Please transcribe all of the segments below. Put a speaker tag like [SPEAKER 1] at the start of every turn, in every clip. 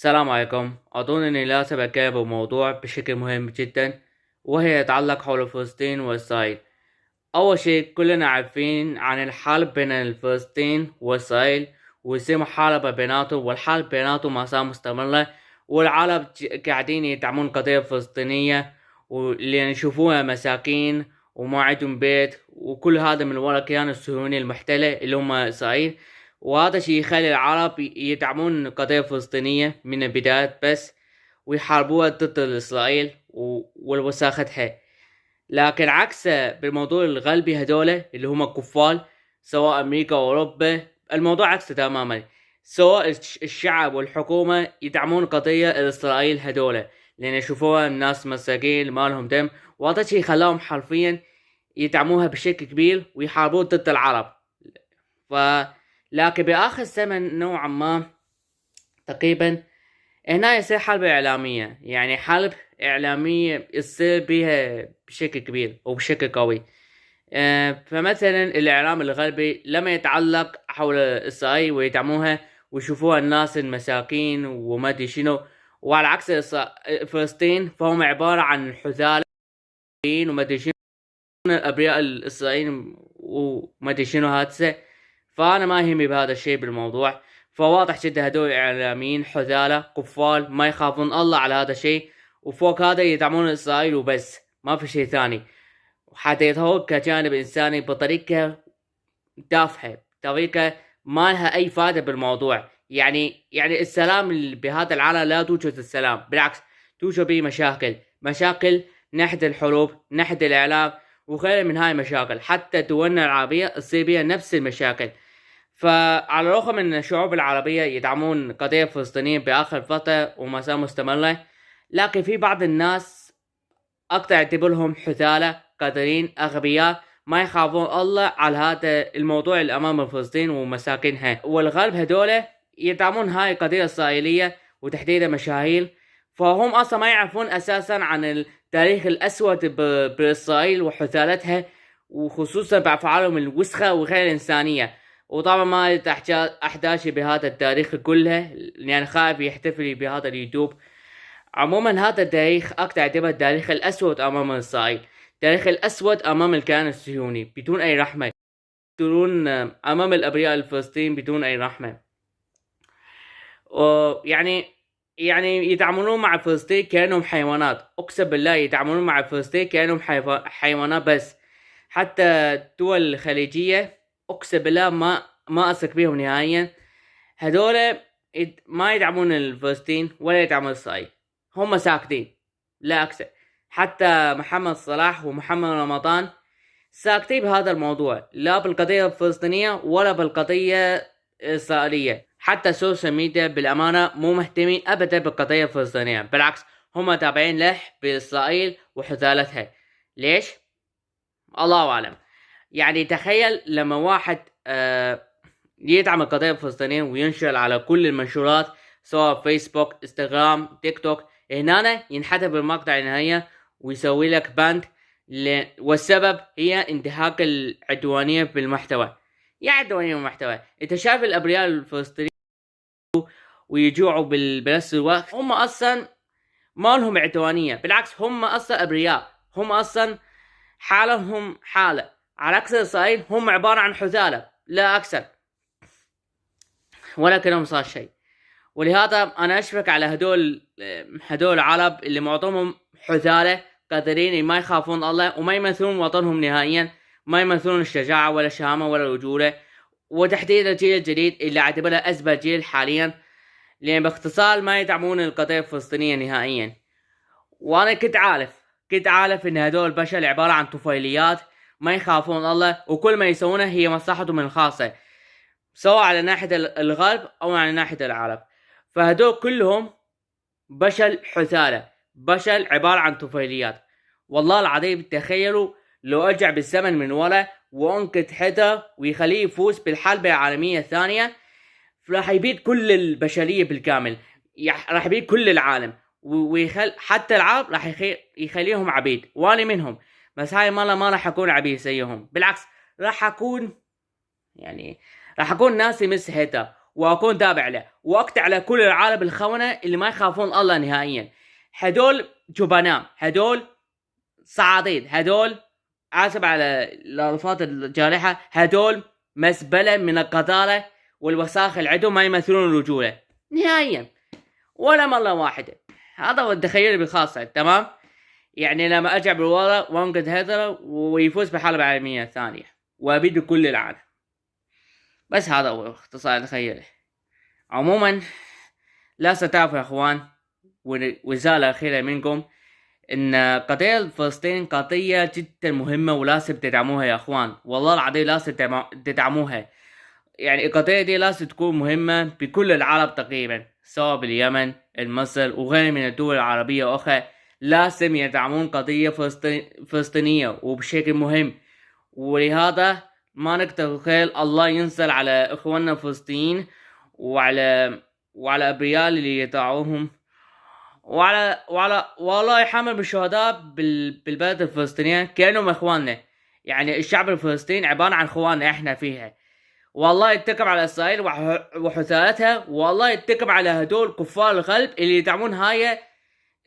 [SPEAKER 1] السلام عليكم. أظن أني لازم أتكلم بموضوع بشكل مهم جدا، وهي يتعلق حول فلسطين وإسرائيل. أول شيء، كلنا عارفين عن الحرب بين فلسطين وإسرائيل، ويصير محاربة بيناتهم، والحرب بيناتهم ما زالت مستمرة. والعرب قاعدين يدعمون القضية الفلسطينية، واللي يشوفوها مساكين وما عندهم بيت، وكل هذا من وراء الكيان الصهيوني المحتلة اللي هم إسرائيل. وهذا الشيء يخلي العرب يدعمون القضية الفلسطينية من البداية بس، ويحاربوها ضد إسرائيل والوساختها. لكن عكس بالموضوع الغربي، هدول اللي هم الكفار سواء أمريكا أو أوروبا، الموضوع عكس تماما. سواء الشعب والحكومة يدعمون قضية إسرائيل هدول، لأن يشوفوها الناس مساكين ما لهم دم، وهذا الشيء خلاهم حرفيا يدعموها بشكل كبير ويحاربون ضد العرب. ف لكن بآخر زمن نوعا ما تقريبا هنا يصير حرب إعلامية، يعني حرب إعلامية يصير بها بشكل كبير وبشكل قوي. فمثلا الإعلام الغربي لما يتعلق حول إسرائيل ويدعموها ويشوفوها الناس المساكين وما أدري شنو، وعلى عكس فلسطين فهم عبارة عن حثالين وما أدري شنو، الأبرياء الإسرائيليين وما أدري شنو هاتسه. فأنا ما يهمني بهذا الشيء بالموضوع. فواضح جدا هدول إعلاميين حثالة كفار ما يخافون الله على هذا الشيء، وفوق هذا يدعمون إسرائيل وبس، ما في شيء ثاني. وحتى يظهرون كجانب إنساني بطريقة تافهة، طريقة ما لها أي فائدة بالموضوع. يعني السلام بهذا العالم لا توجد السلام، بالعكس توجد به مشاكل ناحية الحروب، ناحية الإعلام، وغير من هاي المشاكل. حتى دولنا العربية تصير بها نفس المشاكل. فعلى الرغم من الشعوب العربية يدعمون قضية فلسطينية بآخر فترة وما زال مستمرة، لكن في بعض الناس أقدر أعتبرهم حثالة قادرين أغبياء ما يخافون الله على هذا الموضوع اللي أمام فلسطين ومساكنها. والغرب هدول يدعمون هاي القضية الإسرائيلية وتحديدا مشاهير، فهم أصلا ما يعرفون أساسا عن التاريخ الأسود بإسرائيل وحثالتها، وخصوصا بأفعالهم الوسخة وغير الإنسانية. وطبعا ما أحتاج بهذا التاريخ كله، لأن خايف يحتفل بهذا اليوتيوب. عموما هذا التاريخ أقدر أعتبره التاريخ الأسود أمام إسرائيل، التاريخ الأسود أمام الكيان الصهيوني بدون أي رحمة، بدون أمام الأبرياء الفلسطينيين بدون أي رحمة. يعني يتعاملون مع فلسطين كأنهم حيوانات، أقسم بالله يتعاملون مع فلسطين كأنهم حيوانات بس. حتى الدول الخليجية أقسم بالله ما أثق بهم نهائيا. هذول ما يدعمون فلسطين ولا يدعمون إسرائيل، هم ساكتين لا أكثر. حتى محمد صلاح ومحمد رمضان ساكتين بهذا الموضوع، لا بالقضية الفلسطينية ولا بالقضية الإسرائيلية. حتى السوشيال ميديا بالأمانة مو مهتمين أبدا بالقضية الفلسطينية، بالعكس هم تابعين له بإسرائيل وحثالتها. ليش؟ الله أعلم. يعني تخيل لما واحد يدعم القضية الفلسطينية وينشر على كل المنشورات سواء فيسبوك، انستغرام، تيك توك، هنا ينحذف المقطع النهائية ويسوي لك باند. والسبب هي انتهاك العدوانية بالمحتوى. يا عدوانية بالمحتوى، انت شايف الابرياء الفلسطينيين ويجوعوا بنفس الوقت؟ هم اصلا ما لهم عدوانية، بالعكس هم اصلا ابرياء، هم اصلا حالهم حالة. على عكس اسرائيل هم عبارة عن حثالة لا اكثر، ولكنهم صار شيء. ولهذا انا اشفق على هدول العرب اللي معظمهم حثالة قادرين ما يخافون الله وما يمثلون وطنهم نهائيا، ما يمثلون الشجاعة ولا الشهامة ولا الرجولة. وتحديدا الجيل الجديد اللي اعتبره ازبل جيل حاليا، لان باختصار ما يدعمون القضية الفلسطينية نهائيا. وانا كنت عارف ان هدول البشر عبارة عن طفيليات ما يخافون الله، وكل ما يسوونه هي مصلحتهم الخاصة، سواء على ناحية الغرب او على ناحية العرب. فهدول كلهم بشر حثالة، بشر عبارة عن طفيليات. والله العظيم تخيلوا لو ارجع بالزمن من ورا وانقذ حتى ويخليه يفوز بالحرب العالمية الثانية، راح يبيد كل البشرية بالكامل، راح يبيد كل العالم، حتى العرب راح يخليهم عبيد، وانا منهم. بس هاي المرة ما راح اكون عبيد زيهم، بالعكس راح اكون راح اكون ناسي مس هيتا واكون تابع له، واقطع على كل العالم الخونة اللي ما يخافون الله نهائيا. هدول جبناء، هدول صعاطيد، هدول اسف على الالفاظ الجارحة، هدول مزبلة من القذارة والوساخ اللي عندهم، ما يمثلون الرجولة نهائيا ولا مرة واحدة. هذا هو التخيل بالخاصة، تمام؟ يعني لما ارجع بالوراء وانقذ هتلر ويفوز بالحرب العالمية الثانية وابيد كل العالم. بس هذا هو اختصار تخيله. عموما لا ستعرفوا يا اخوان، ورسالة أخيرة منكم، إن قضية فلسطين قضية جدا مهمة ولازم تدعموها يا اخوان، والله العظيم لازم تدعموها. يعني القضية دي لازم تكون مهمة بكل العرب تقريبا، سواء باليمن، مصر وغيرها من الدول العربية أخرى. لازم يدعمون قضية فلسطينية وبشكل مهم. ولهذا ما نقدر نتخيل الله ينزل على إخواننا الفلسطينيين وعلى أبرياء اللي يدعوهم، وعلى والله يحمل بالشهداء بالبلد الفلسطينية كأنهم إخواننا. يعني الشعب الفلسطيني عبارة عن إخواننا إحنا فيها. والله يتكب على إسرائيل وحثالتها، والله يتكب على هدول كفار الغرب اللي يدعمون هاي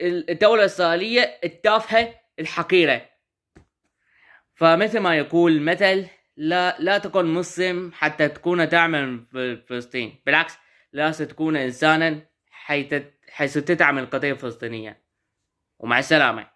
[SPEAKER 1] الدولة الإسرائيلية التافهة الحقيرة. فمثل ما يقول مثل، لا تكن مسلم حتى تكون داعما في فلسطين، بالعكس لازم تكون إنسانا حيث تدعم القضية الفلسطينية. ومع السلامة.